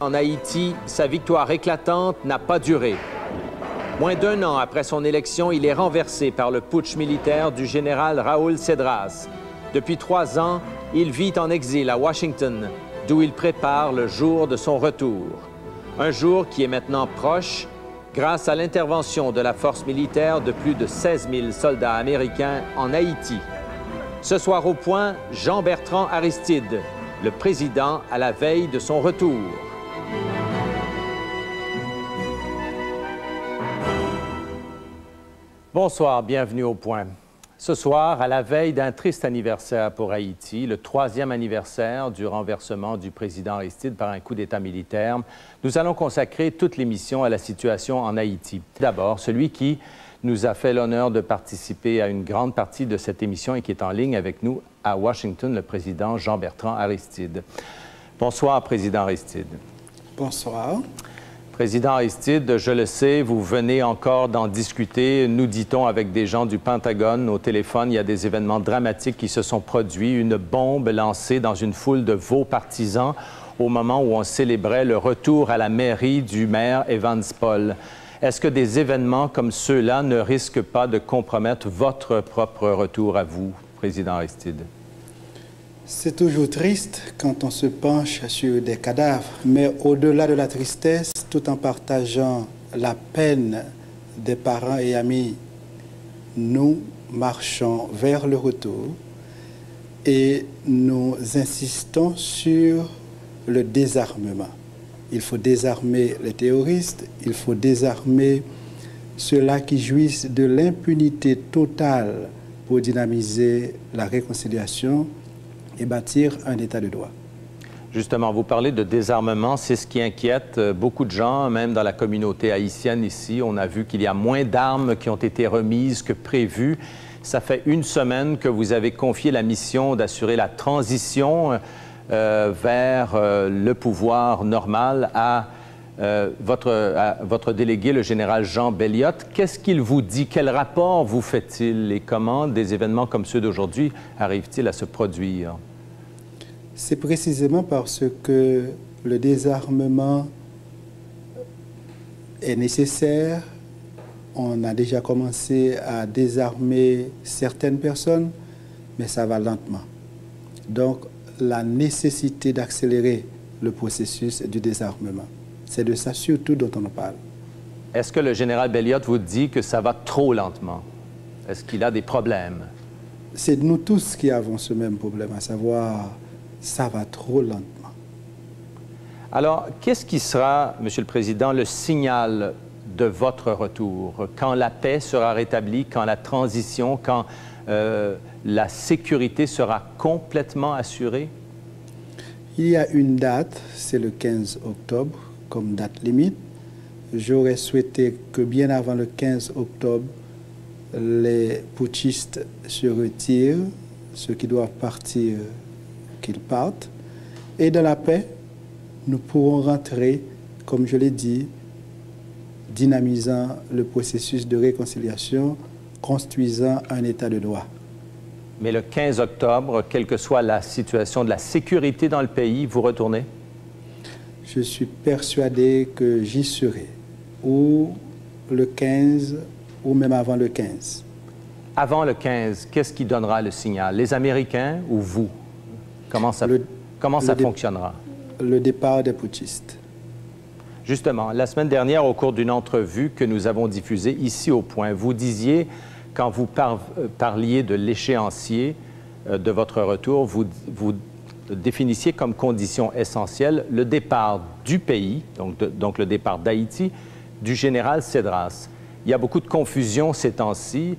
En Haïti, sa victoire éclatante n'a pas duré. Moins d'un an après son élection, il est renversé par le putsch militaire du général Raúl Cedras. Depuis 3 ans, il vit en exil à Washington, d'où il prépare le jour de son retour. Un jour qui est maintenant proche, grâce à l'intervention de la force militaire de plus de 16 000 soldats américains en Haïti. Ce soir au point, Jean-Bertrand Aristide, le président à la veille de son retour. Bonsoir, bienvenue au point. Ce soir, à la veille d'un triste anniversaire pour Haïti, le 3e anniversaire du renversement du président Aristide par un coup d'État militaire, nous allons consacrer toute l'émission à la situation en Haïti. D'abord, celui qui nous a fait l'honneur de participer à une grande partie de cette émission et qui est en ligne avec nous à Washington, le président Jean-Bertrand Aristide. Bonsoir, président Aristide. Bonsoir. Président Aristide, je le sais, vous venez encore d'en discuter, nous dit-on, avec des gens du Pentagone au téléphone. Il y a des événements dramatiques qui se sont produits. Une bombe lancée dans une foule de vos partisans au moment où on célébrait le retour à la mairie du maire Evans Paul. Est-ce que des événements comme ceux-là ne risquent pas de compromettre votre propre retour à vous, président Aristide? C'est toujours triste quand on se penche sur des cadavres, mais au-delà de la tristesse, tout en partageant la peine des parents et amis, nous marchons vers le retour et nous insistons sur le désarmement. Il faut désarmer les terroristes, il faut désarmer ceux-là qui jouissent de l'impunité totale pour dynamiser la réconciliation et bâtir un état de droit. Justement, vous parlez de désarmement, c'est ce qui inquiète beaucoup de gens, même dans la communauté haïtienne ici. On a vu qu'il y a moins d'armes qui ont été remises que prévu. Ça fait 1 semaine que vous avez confié la mission d'assurer la transition vers le pouvoir normal à votre délégué, le général Jean Belliot. Qu'est-ce qu'il vous dit? Quel rapport vous fait-il et comment des événements comme ceux d'aujourd'hui arrivent-ils à se produire? C'est précisément parce que le désarmement est nécessaire. On a déjà commencé à désarmer certaines personnes, mais ça va lentement. Donc, la nécessité d'accélérer le processus du désarmement. C'est de ça surtout dont on parle. Est-ce que le général Belliot vous dit que ça va trop lentement? Est-ce qu'il a des problèmes? C'est nous tous qui avons ce même problème, à savoir, ça va trop lentement. Alors, qu'est-ce qui sera, Monsieur le Président, le signal de votre retour? Quand la paix sera rétablie, quand la transition, quand la sécurité sera complètement assurée? Il y a une date, c'est le 15 octobre, comme date limite. J'aurais souhaité que bien avant le 15 octobre, les putschistes se retirent, ceux qui doivent partir, qu'ils partent. Et dans la paix, nous pourrons rentrer, comme je l'ai dit, dynamisant le processus de réconciliation, construisant un état de droit. Mais le 15 octobre, quelle que soit la situation de la sécurité dans le pays, vous retournez? Je suis persuadé que j'y serai, ou le 15, ou même avant le 15. Avant le 15, qu'est-ce qui donnera le signal? Les Américains ou vous? Comment ça fonctionnera? Le départ des putschistes. Justement, la semaine dernière, au cours d'une entrevue que nous avons diffusée ici au Point, vous disiez, quand vous parliez de l'échéancier de votre retour, vous définissiez comme condition essentielle le départ du pays, donc le départ d'Haïti, du général Cedras. Il y a beaucoup de confusion ces temps-ci,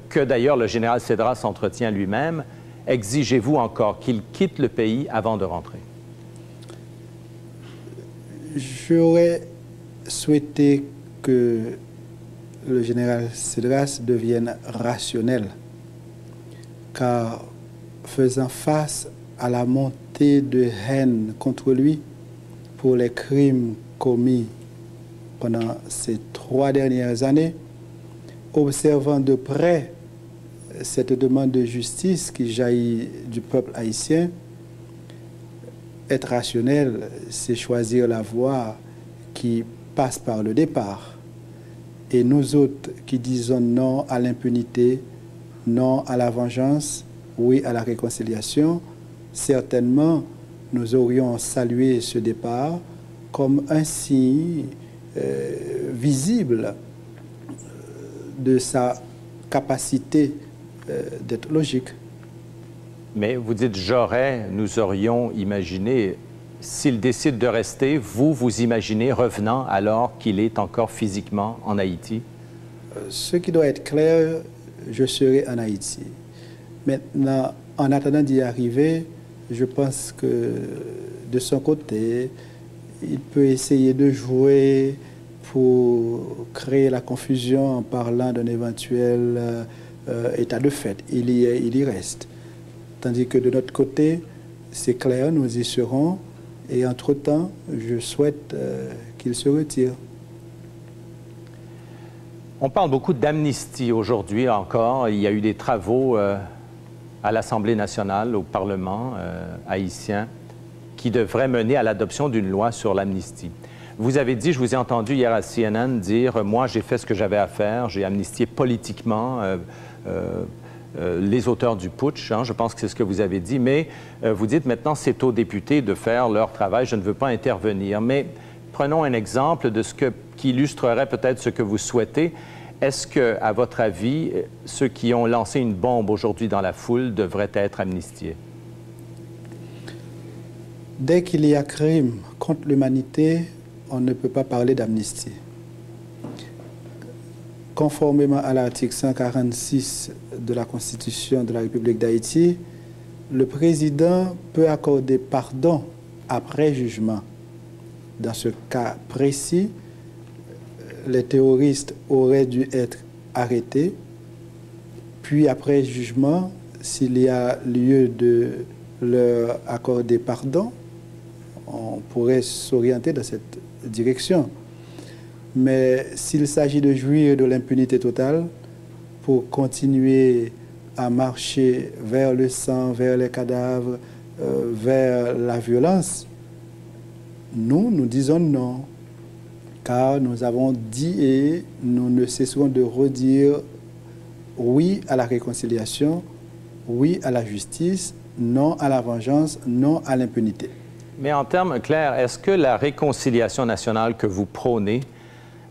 que d'ailleurs le général Cedras entretient lui-même. Exigez-vous encore qu'il quitte le pays avant de rentrer? J'aurais souhaité que le général Cedras devienne rationnel, car faisant face à la montée de haine contre lui pour les crimes commis pendant ces 3 dernières années, observant de près cette demande de justice qui jaillit du peuple haïtien, être rationnel, c'est choisir la voie qui passe par le départ. Et nous autres qui disons non à l'impunité, non à la vengeance, oui à la réconciliation, certainement nous aurions salué ce départ comme un signe visible de sa capacité d'être logique. Mais vous dites j'aurais, nous aurions imaginé, s'il décide de rester, vous imaginez revenant alors qu'il est encore physiquement en Haïti? Ce qui doit être clair, je serai en Haïti. Maintenant, en attendant d'y arriver, je pense que de son côté, il peut essayer de jouer pour créer la confusion en parlant d'un éventuel état de fait. Il y reste. Tandis que de notre côté, c'est clair, nous y serons. Et entre-temps, je souhaite qu'il se retire. On parle beaucoup d'amnistie aujourd'hui encore. Il y a eu des travaux à l'Assemblée nationale, au Parlement haïtien, qui devraient mener à l'adoption d'une loi sur l'amnistie. Vous avez dit, je vous ai entendu hier à CNN dire « Moi, j'ai fait ce que j'avais à faire, j'ai amnistié politiquement les auteurs du putsch, hein, je pense que c'est ce que vous avez dit, mais vous dites maintenant c'est aux députés de faire leur travail, je ne veux pas intervenir. » Mais prenons un exemple de qui illustrerait peut-être ce que vous souhaitez. Est-ce que, à votre avis, ceux qui ont lancé une bombe aujourd'hui dans la foule devraient être amnistiés? Dès qu'il y a crime contre l'humanité, on ne peut pas parler d'amnistie. Conformément à l'article 146 de la Constitution de la République d'Haïti, le président peut accorder pardon après jugement. Dans ce cas précis, les terroristes auraient dû être arrêtés, puis après jugement, s'il y a lieu de leur accorder pardon, on pourrait s'orienter dans cette direction. Mais s'il s'agit de jouir de l'impunité totale pour continuer à marcher vers le sang, vers les cadavres, vers la violence, nous disons non. Car nous avons dit et nous ne cesserons de redire oui à la réconciliation, oui à la justice, non à la vengeance, non à l'impunité. Mais en termes clairs, est-ce que la réconciliation nationale que vous prônez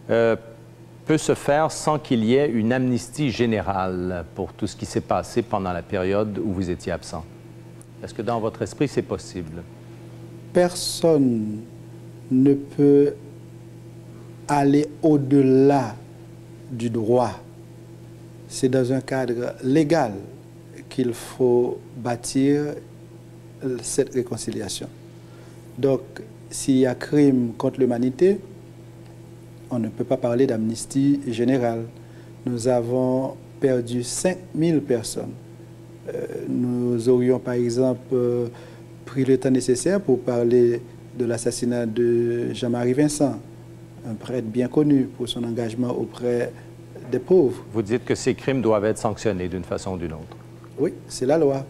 peut se faire sans qu'il y ait une amnistie générale pour tout ce qui s'est passé pendant la période où vous étiez absent? Est-ce que dans votre esprit, c'est possible? Personne ne peut aller au-delà du droit. C'est dans un cadre légal qu'il faut bâtir cette réconciliation. Donc, s'il y a crime contre l'humanité, on ne peut pas parler d'amnistie générale. Nous avons perdu 5000 personnes. Nous aurions, par exemple, pris le temps nécessaire pour parler de l'assassinat de Jean-Marie Vincent, un prêtre bien connu pour son engagement auprès des pauvres. Vous dites que ces crimes doivent être sanctionnés d'une façon ou d'une autre. Oui, c'est la loi.